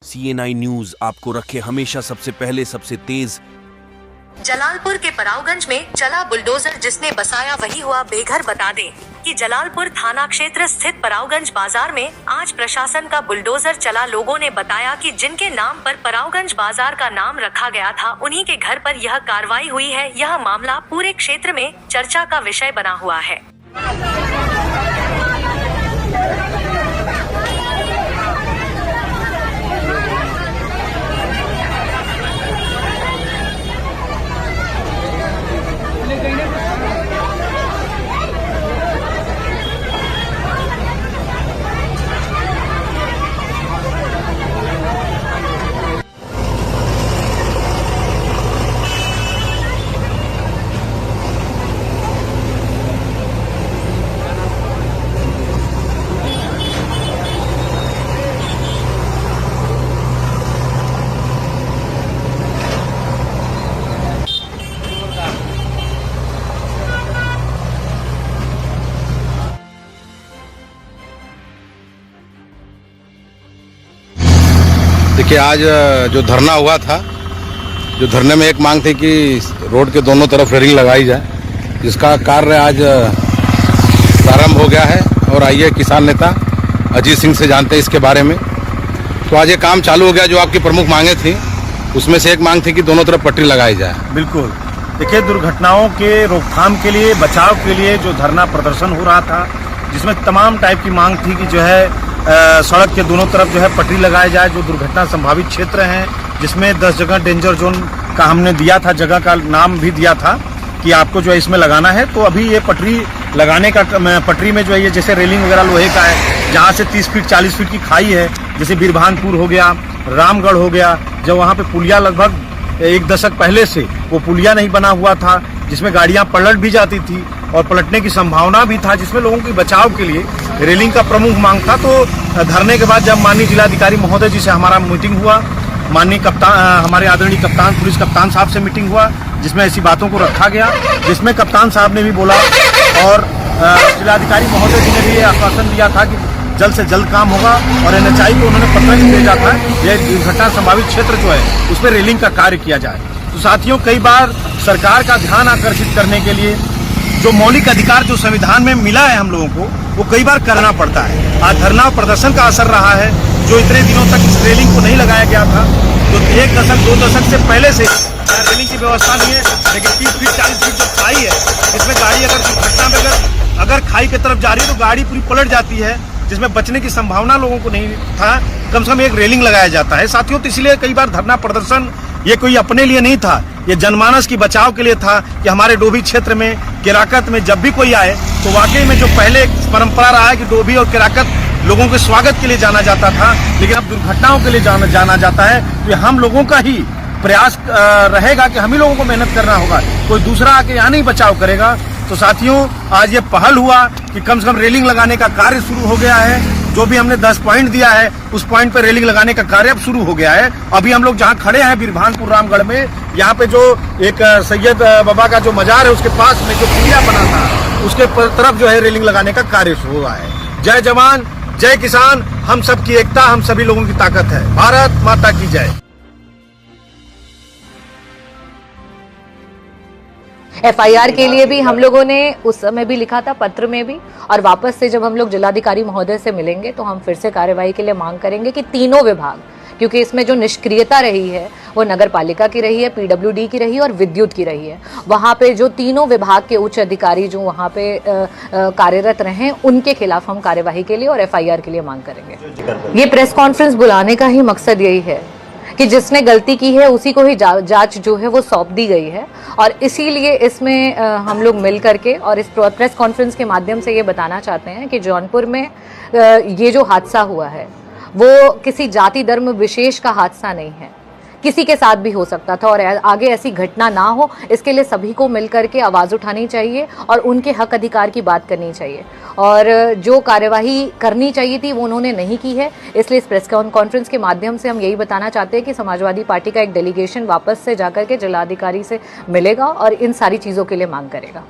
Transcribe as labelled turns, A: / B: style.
A: CNI news आपको रखे हमेशा सबसे पहले, सबसे तेज।
B: जलालपुर के परावगंज में चला बुलडोजर, जिसने बसाया वही हुआ बेघर। बता दें कि जलालपुर थाना क्षेत्र स्थित परावगंज बाजार में आज प्रशासन का बुलडोजर चला। लोगों ने बताया कि जिनके नाम पर परावगंज बाजार का नाम रखा गया था, उन्हीं के घर पर यह कार्रवाई हुई है। यह मामला पूरे क्षेत्र में चर्चा का विषय बना हुआ है।
C: देखिए, आज जो धरना हुआ था, जो धरने में एक मांग थी कि रोड के दोनों तरफ रेलिंग लगाई जाए, जिसका कार्य आज प्रारंभ हो गया है। और आइए किसान नेता अजीत सिंह से जानते हैं इसके बारे में। तो आज ये काम चालू हो गया। जो आपकी प्रमुख मांगे थी, उसमें से एक मांग थी कि दोनों तरफ पटरी लगाई जाए।
D: बिल्कुल। देखिए, दुर्घटनाओं के रोकथाम के लिए, बचाव के लिए जो धरना प्रदर्शन हो रहा था, जिसमें तमाम टाइप की मांग थी कि जो है सड़क के दोनों तरफ जो है पटरी लगाई जाए। जो दुर्घटना संभावित क्षेत्र हैं, जिसमें 10 जगह डेंजर जोन का हमने दिया था, जगह का नाम भी दिया था कि आपको जो है इसमें लगाना है। तो अभी ये पटरी लगाने का, पटरी में जो है ये जैसे रेलिंग वगैरह लोहे का है, जहाँ से 30 फीट 40 फीट की खाई है, जैसे बीरभानपुर हो गया, रामगढ़ हो गया, जब वहाँ पे पुलिया लगभग 1 दशक पहले से वो पुलिया नहीं बना हुआ था, जिसमें गाड़ियाँ पलट भी जाती थी और पलटने की संभावना भी था, जिसमें लोगों के बचाव के लिए रेलिंग का प्रमुख मांग था। तो धरने के बाद जब माननीय जिलाधिकारी महोदय जी से हमारा मीटिंग हुआ, माननीय कप्तान, हमारे आदरणीय कप्तान, पुलिस कप्तान साहब से मीटिंग हुआ, जिसमें ऐसी बातों को रखा गया, जिसमें कप्तान साहब ने भी बोला और जिलाधिकारी महोदय जी ने भी आश्वासन दिया था कि जल्द से जल्द काम होगा। और NHI को उन्होंने पत्र भी भेजा था, यह दुर्घटना संभावित क्षेत्र जो है उस पर रेलिंग का कार्य किया जाए। तो साथियों, कई बार सरकार का ध्यान आकर्षित करने के लिए जो मौलिक अधिकार जो संविधान में मिला है हम लोगों को, वो कई बार करना पड़ता है। आज धरना और प्रदर्शन का असर रहा है। जो इतने दिनों तक इस रेलिंग को नहीं लगाया गया था, तो 1 दशक 2 दशक से पहले से रेलिंग की व्यवस्था नहीं है। लेकिन 30 फीट 40 फीट जो खाई है, इसमें गाड़ी अगर दुर्घटना में अगर खाई की तरफ जा रही है तो गाड़ी पूरी पलट जाती है, जिसमें बचने की संभावना लोगों को नहीं था। कम से कम एक रेलिंग लगाया जाता है साथियों। तो इसलिए कई बार धरना प्रदर्शन ये कोई अपने लिए नहीं था, ये जनमानस की बचाव के लिए था कि हमारे डोभी क्षेत्र में, केराकत में जब भी कोई आए तो वाकई में जो पहले परंपरा रहा है कि डोभी और केराकत लोगों के स्वागत के लिए जाना जाता था, लेकिन अब दुर्घटनाओं के लिए जाना जाता है। तो हम लोगों का ही प्रयास रहेगा कि हम ही लोगों को मेहनत करना होगा, कोई दूसरा आके यहाँ नहीं बचाव करेगा। तो साथियों, आज ये पहल हुआ कि कम से कम रेलिंग लगाने का कार्य शुरू हो गया है। जो भी हमने 10 पॉइंट दिया है, उस पॉइंट पर रेलिंग लगाने का कार्य अब शुरू हो गया है। अभी हम लोग जहाँ खड़े हैं बीरभानपुर रामगढ़ में, यहाँ पे जो एक सैयद बाबा का जो मजार है, उसके पास में जो पुलिया बना था, उसके तरफ जो है रेलिंग लगाने का कार्य शुरू हुआ है। जय जवान, जय किसान, हम सबकी एकता, हम सभी लोगों की ताकत है। भारत माता की जय।
E: FIR के लिए भी हम लोगों ने उस समय भी लिखा था, पत्र में भी, और वापस से जब हम लोग जिलाधिकारी महोदय से मिलेंगे तो हम फिर से कार्यवाही के लिए मांग करेंगे कि तीनों विभाग, क्योंकि इसमें जो निष्क्रियता रही है वो नगर पालिका की रही है, PWD की रही है और विद्युत की रही है। वहाँ पे जो तीनों विभाग के उच्च अधिकारी जो वहाँ पे कार्यरत रहे, उनके खिलाफ हम कार्यवाही के लिए और FIR के लिए मांग करेंगे। ये प्रेस कॉन्फ्रेंस बुलाने का ही मकसद यही है कि जिसने गलती की है उसी को ही जांच जो है वो सौंप दी गई है। और इसीलिए इसमें हम लोग मिल करके और इस प्रेस कॉन्फ्रेंस के माध्यम से ये बताना चाहते हैं कि जौनपुर में ये जो हादसा हुआ है वो किसी जाति धर्म विशेष का हादसा नहीं है, किसी के साथ भी हो सकता था। और आगे ऐसी घटना ना हो, इसके लिए सभी को मिलकर के आवाज़ उठानी चाहिए और उनके हक अधिकार की बात करनी चाहिए। और जो कार्यवाही करनी चाहिए थी वो उन्होंने नहीं की है। इसलिए इस प्रेस कॉन्फ्रेंस के माध्यम से हम यही बताना चाहते हैं कि समाजवादी पार्टी का एक डेलीगेशन वापस से जाकर के जिलाधिकारी से मिलेगा और इन सारी चीज़ों के लिए मांग करेगा।